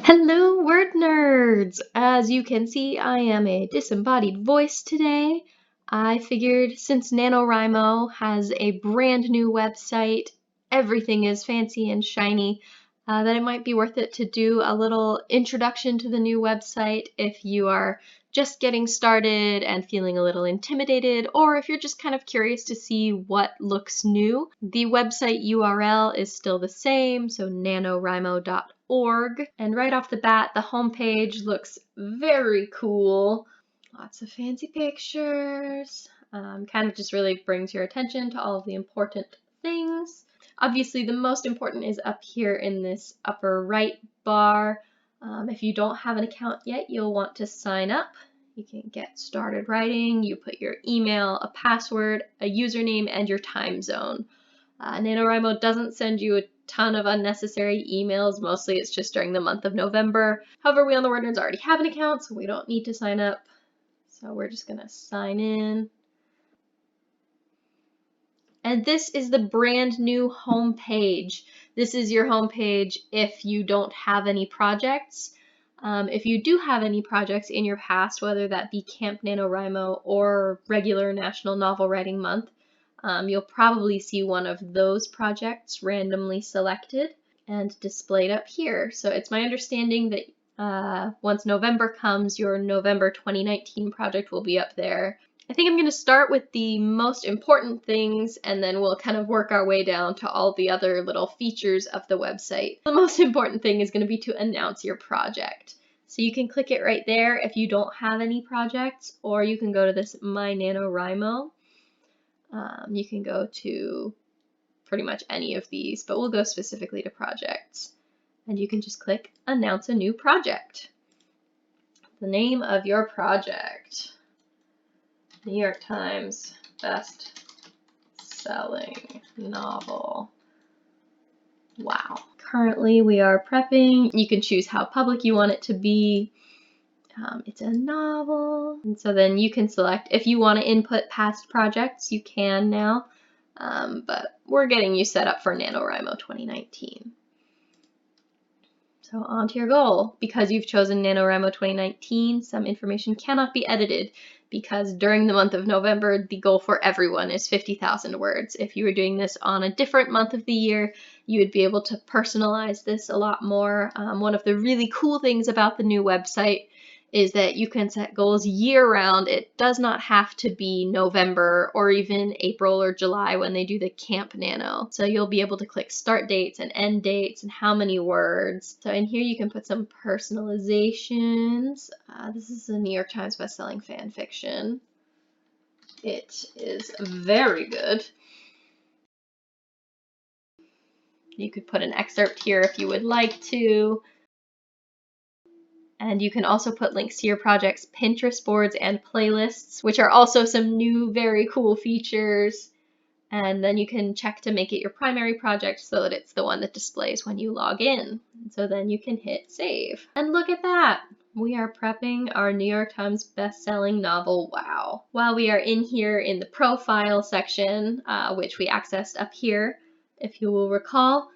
Hello, word nerds! As you can see, I am a disembodied voice today. I figured since NaNoWriMo has a brand new website, everything is fancy and shiny, that it might be worth it to do a little introduction to the new website if you are just getting started and feeling a little intimidated, or if you're just kind of curious to see what looks new. The website URL is still the same, so NaNoWriMo.org. And right off the bat, the homepage looks very cool. Lots of fancy pictures. Kind of just really brings your attention to all of the important things. Obviously, the most important is up here in this upper right bar. If you don't have an account yet, you'll want to sign up. You can get started writing. You put your email, a password, a username, and your time zone. NaNoWriMo doesn't send you a ton of unnecessary emails. Mostly it's just during the month of November. However, we on the WordNerds already have an account, so we don't need to sign up. So we're just going to sign in. And this is the brand new home page. This is your home page if you don't have any projects. If you do have any projects in your past, whether that be Camp NaNoWriMo or regular National Novel Writing Month, you'll probably see one of those projects randomly selected and displayed up here. So it's my understanding that once November comes, your November 2019 project will be up there. I think I'm going to start with the most important things, and then we'll kind of work our way down to all the other little features of the website. The most important thing is going to be to announce your project. So you can click it right there if you don't have any projects, or you can go to this My NaNoWriMo. You can go to pretty much any of these, but we'll go specifically to projects. And you can just click Announce a New Project. The name of your project. New York Times best-selling novel. Wow. Currently we are prepping. You can choose how public you want it to be. It's a novel. And so then you can select if you want to input past projects, you can now. But we're getting you set up for NaNoWriMo 2019. So on to your goal. Because you've chosen NaNoWriMo 2019, some information cannot be edited because during the month of November, the goal for everyone is 50,000 words. If you were doing this on a different month of the year, you would be able to personalize this a lot more. One of the really cool things about the new website is that you can set goals year-round. It does not have to be November or even April or July when they do the Camp Nano. So you'll be able to click start dates and end dates and how many words. So in here you can put some personalizations. This is a New York Times bestselling fan fiction. It is very good. You could put an excerpt here if you would like to. And you can also put links to your project's Pinterest boards and playlists, which are also some new, very cool features. And then you can check to make it your primary project so that it's the one that displays when you log in. And so then you can hit save. And look at that! We are prepping our New York Times bestselling novel, Wow. While we are in here in the profile section, which we accessed up here, if you will recall,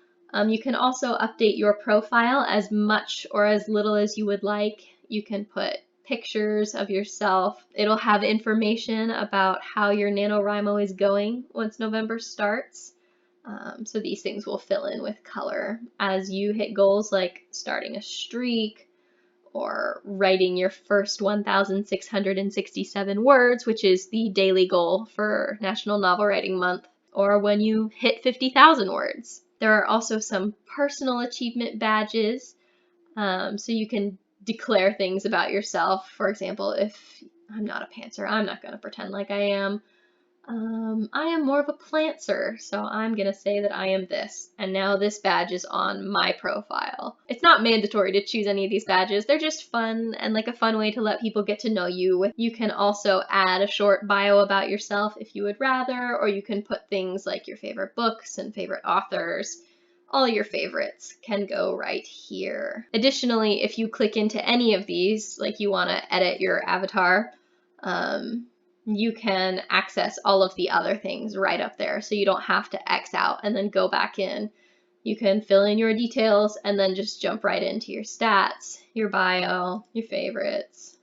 you can also update your profile as much or as little as you would like. You can put pictures of yourself. It'll have information about how your NaNoWriMo is going once November starts. So these things will fill in with color as you hit goals like starting a streak or writing your first 1,667 words, which is the daily goal for National Novel Writing Month, or when you hit 50,000 words. There are also some personal achievement badges, so you can declare things about yourself. For example, if I'm not a pantser, I'm not going to pretend like I am. I am more of a plantser, so I'm going to say that I am this. And now this badge is on my profile. It's not mandatory to choose any of these badges. They're just fun and like a fun way to let people get to know you. You can also add a short bio about yourself if you would rather, or you can put things like your favorite books and favorite authors. All your favorites can go right here. Additionally, if you click into any of these, like you want to edit your avatar, you can access all of the other things right up there, so you don't have to X out and then go back in. You can fill in your details and then just jump right into your stats, your bio, your favorites,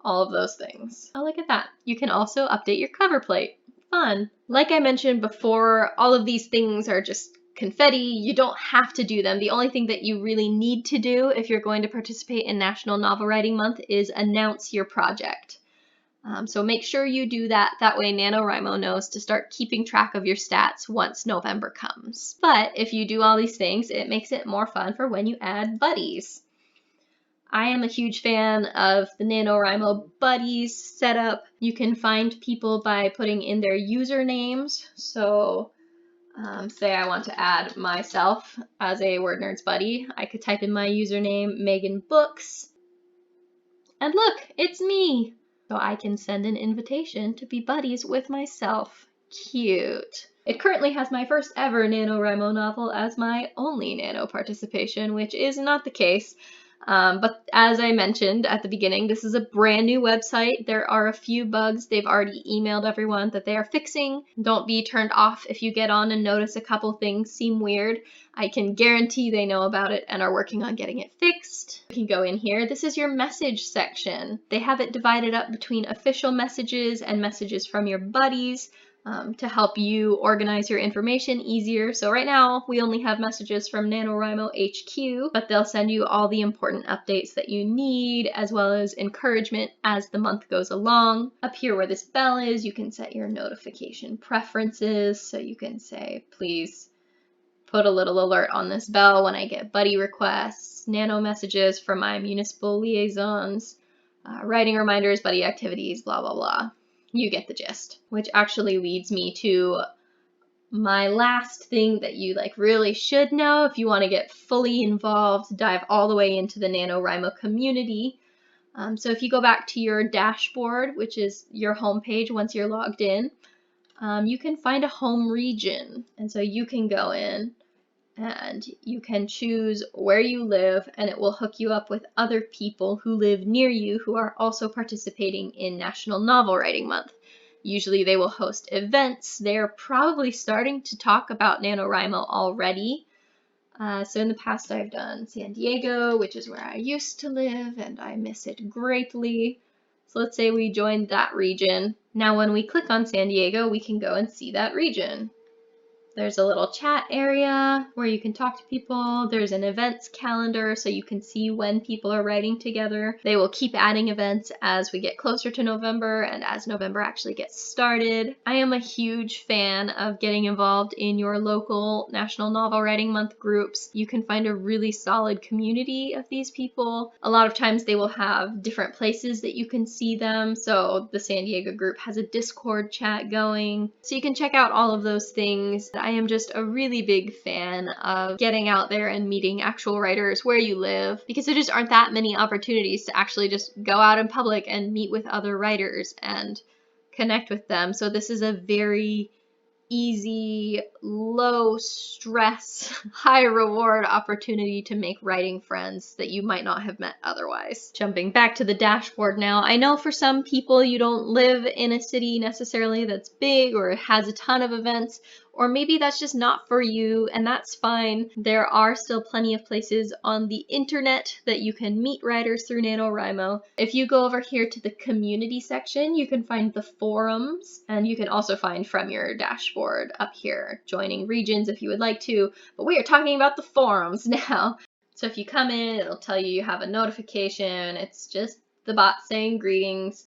all of those things. Oh, look at that. You can also update your cover plate. Fun. Like I mentioned before, all of these things are just confetti. You don't have to do them. The only thing that you really need to do if you're going to participate in National Novel Writing Month is announce your project. So make sure you do that. That way NaNoWriMo knows to start keeping track of your stats once November comes. But if you do all these things, it makes it more fun for when you add buddies. I am a huge fan of the NaNoWriMo Buddies setup. You can find people by putting in their usernames. So say I want to add myself as a WordNerds buddy. I could type in my username, Megan Books. And look, it's me! So I can send an invitation to be buddies with myself. Cute. It currently has my first ever NaNoWriMo novel as my only Nano participation, which is not the case. But as I mentioned at the beginning, this is a brand new website. There are a few bugs they've already emailed everyone that they are fixing. Don't be turned off if you get on and notice a couple things seem weird. I can guarantee they know about it and are working on getting it fixed. You can go in here. This is your message section. They have it divided up between official messages and messages from your buddies. To help you organize your information easier. So right now we only have messages from NaNoWriMo HQ, but they'll send you all the important updates that you need, as well as encouragement as the month goes along. Up here where this bell is, you can set your notification preferences. So you can say, please put a little alert on this bell when I get buddy requests, nano messages from my municipal liaisons, writing reminders, buddy activities, blah, blah, blah. You get the gist, which actually leads me to my last thing that you really should know if you want to get fully involved, dive all the way into the NaNoWriMo community. So if you go back to your dashboard, which is your home page once you're logged in, you can find a home region. And so you can go in and you can choose where you live, and it will hook you up with other people who live near you who are also participating in National Novel Writing Month. Usually they will host events. They're probably starting to talk about NaNoWriMo already. So in the past I've done San Diego, which is where I used to live, and I miss it greatly. So let's say we joined that region. Now when we click on San Diego, we can go and see that region. There's a little chat area where you can talk to people. There's an events calendar so you can see when people are writing together. They will keep adding events as we get closer to November and as November actually gets started. I am a huge fan of getting involved in your local National Novel Writing Month groups. You can find a really solid community of these people. A lot of times they will have different places that you can see them. So the San Diego group has a Discord chat going. So you can check out all of those things. I am just a really big fan of getting out there and meeting actual writers where you live, because there just aren't that many opportunities to actually just go out in public and meet with other writers and connect with them. So this is a very easy, low stress, high reward opportunity to make writing friends that you might not have met otherwise. Jumping back to the dashboard now, I know for some people you don't live in a city necessarily that's big or has a ton of events, or maybe that's just not for you, and that's fine. There are still plenty of places on the internet that you can meet writers through NaNoWriMo. If you go over here to the community section, you can find the forums, and you can also find from your dashboard up here, joining regions if you would like to, but we are talking about the forums now. So if you come in, it'll tell you you have a notification. It's just the bot saying greetings.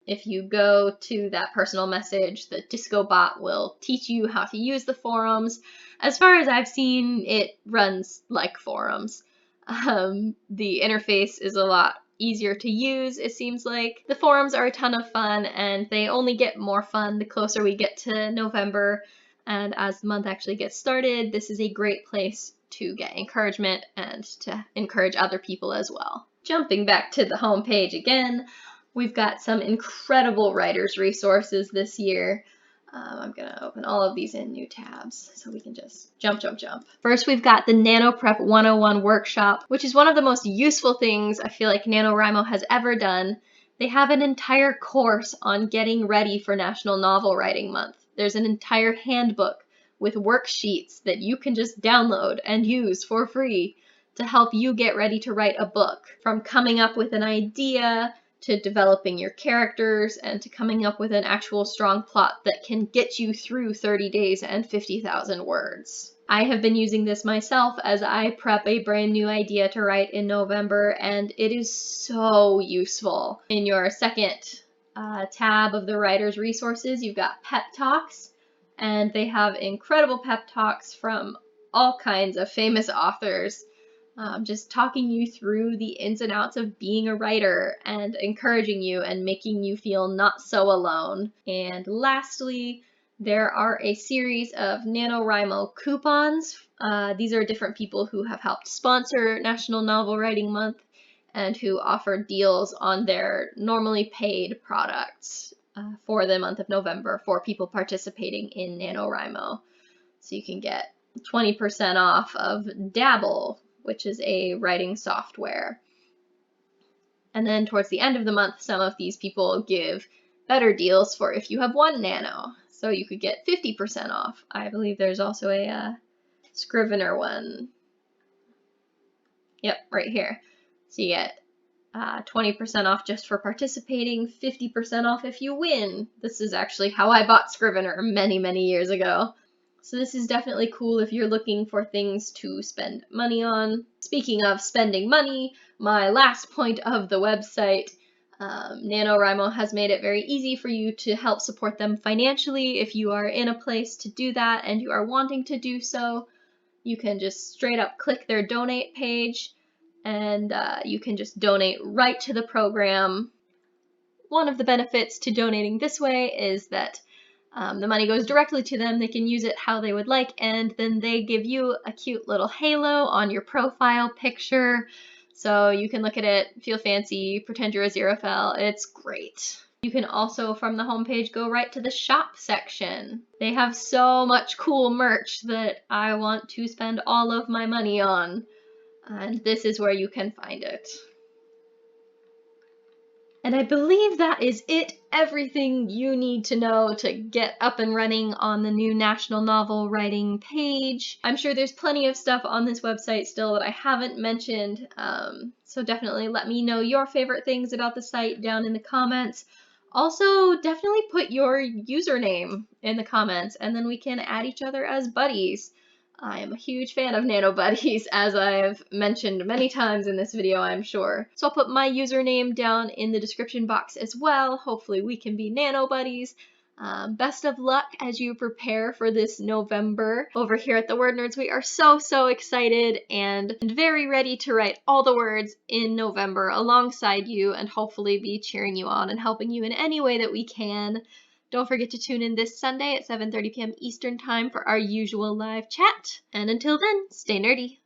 If you go to that personal message, the Disco bot will teach you how to use the forums. As far as I've seen, it runs like forums. The interface is a lot easier to use, it seems like. The forums are a ton of fun, and they only get more fun the closer we get to November. And as the month actually gets started, this is a great place to get encouragement and to encourage other people as well. Jumping back to the home page again, we've got some incredible writers' resources this year. I'm going to open all of these in new tabs so we can just jump. First, we've got the Nano Prep 101 workshop, which is one of the most useful things I feel like NaNoWriMo has ever done. They have an entire course on getting ready for National Novel Writing Month. There's an entire handbook with worksheets that you can just download and use for free to help you get ready to write a book. From coming up with an idea to developing your characters and to coming up with an actual strong plot that can get you through 30 days and 50,000 words. I have been using this myself as I prep a brand new idea to write in November, and it is so useful. In your second tab of the writer's resources, you've got pep talks, and they have incredible pep talks from all kinds of famous authors, just talking you through the ins and outs of being a writer and encouraging you and making you feel not so alone. And lastly, there are a series of NaNoWriMo coupons. These are different people who have helped sponsor National Novel Writing Month and who offer deals on their normally paid products for the month of November for people participating in NaNoWriMo. So you can get 20% off of Dabble, which is a writing software. And then towards the end of the month, some of these people give better deals for if you have 1 nano. So you could get 50% off. I believe there's also a Scrivener one. Yep, right here. So you get 20% off just for participating, 50% off if you win. This is actually how I bought Scrivener many, many years ago. So this is definitely cool if you're looking for things to spend money on. Speaking of spending money, my last point of the website, NaNoWriMo has made it very easy for you to help support them financially. If you are in a place to do that and you are wanting to do so, you can just straight up click their donate page and you can just donate right to the program. One of the benefits to donating this way is that the money goes directly to them, they can use it how they would like, and then they give you a cute little halo on your profile picture, so you can look at it, feel fancy, pretend you're a Xerophil. It's great. You can also, from the homepage, go right to the shop section. They have so much cool merch that I want to spend all of my money on, and this is where you can find it. And I believe that is it, everything you need to know to get up and running on the new National Novel Writing page. I'm sure there's plenty of stuff on this website still that I haven't mentioned, so definitely let me know your favorite things about the site down in the comments. Also, definitely put your username in the comments, and then we can add each other as buddies. I am a huge fan of Nano Buddies, as I've mentioned many times in this video, I'm sure. So I'll put my username down in the description box as well. Hopefully we can be Nano Buddies. Best of luck as you prepare for this November. Over here at the WordNerds, we are so excited and very ready to write all the words in November alongside you and hopefully be cheering you on and helping you in any way that we can. Don't forget to tune in this Sunday at 7:30 p.m. Eastern Time for our usual live chat. And until then, stay nerdy.